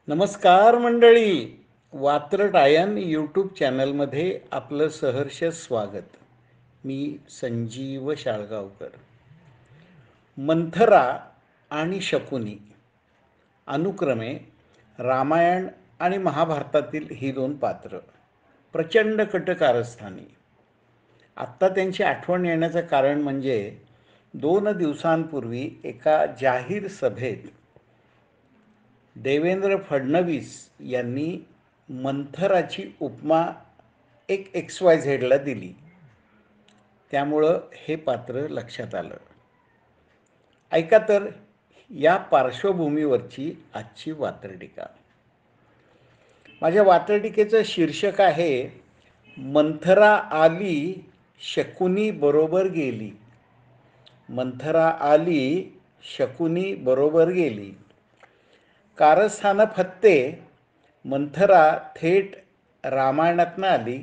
नमस्कार मंडळी. वात्रटायन यूट्यूब चॅनलमध्ये आपलं सहर्ष स्वागत. मी संजीव शाळगावकर. मंथरा आणि शकुनी अनुक्रमे रामायण आणि महाभारतातील ही दोन पात्र प्रचंड कटकारस्थानी. आत्ता त्यांची आठवण येण्याचं कारण म्हणजे 2 दिवसांपूर्वी एका जाहीर सभेत देवेंद्र फडणवीस यांनी मंथराची उपमा एक XYZला दिली. त्यामुळं हे पात्र लक्षात आलं. ऐका तर या पार्श्वभूमीवरची आजची वात्रटिका. माझ्या वात्रटिकेचं शीर्षक आहे, मंथरा आली शकुनी बरोबर गेली. मंथरा आली शकुनी बरोबर गेली. कारस्थान फत्ते. मंथरा थेट रामायणातनं आली.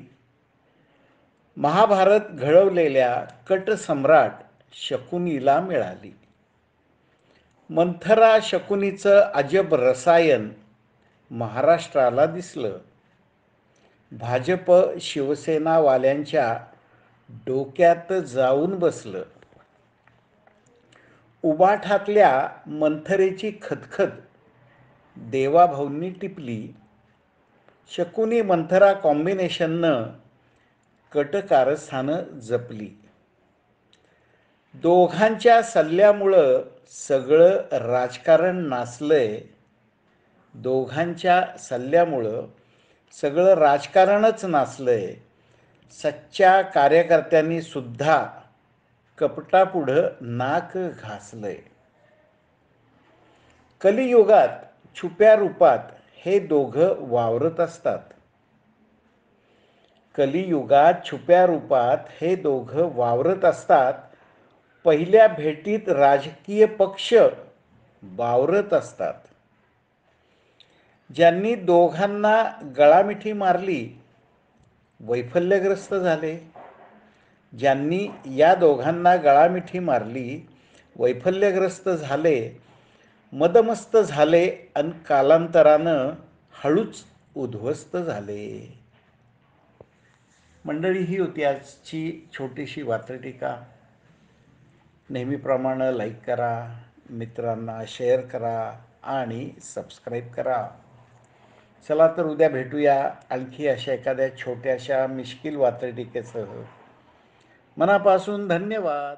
महाभारत घडवलेल्या कटसम्राट शकुनीला मिळाली. मंथरा शकुनीचं अजब रसायन महाराष्ट्राला दिसलं. भाजप शिवसेनावाल्यांच्या डोक्यात जाऊन बसलं. उबाठातल्या मंथरेची खदखद देवाभाऊंनी टिपली. शकुनी मंथरा कॉम्बिनेशननं कटकारस्थानं जपली. दोघांच्या सल्ल्यामुळं सगळं राजकारण नाचलंय. दोघांच्या सल्ल्यामुळं सगळं राजकारणच नाचलंय. सच्च्या कार्यकर्त्यांनी सुद्धा कपटापुढं नाक घासलंय. कलियुगात छुप्या रूपात हे दोघं वावरत असतात. कलियुगात छुप्या रूपात हे दोघं वावरत असतात. पहिल्या भेटीत राजकीय पक्ष वावरत असतात. ज्यांनी दोघांना गळामिठी मारली वैफल्यग्रस्त झाले. ज्यांनी या दोघांना गळामिठी मारली वैफल्यग्रस्त झाले, मदमस्त झाले आणि कालांतरानं हळूच उद्ध्वस्त झाले. मंडळी, ही होती आजची छोटीशी वात्रटिका. नेहमीप्रमाणे लाईक करा, मित्रांना शेअर करा आणि सबस्क्राईब करा. चला तर उद्या भेटूया आणखी अशा एखाद्या छोट्याशा मिश्किल वात्रटिकेसह. मनापासून धन्यवाद.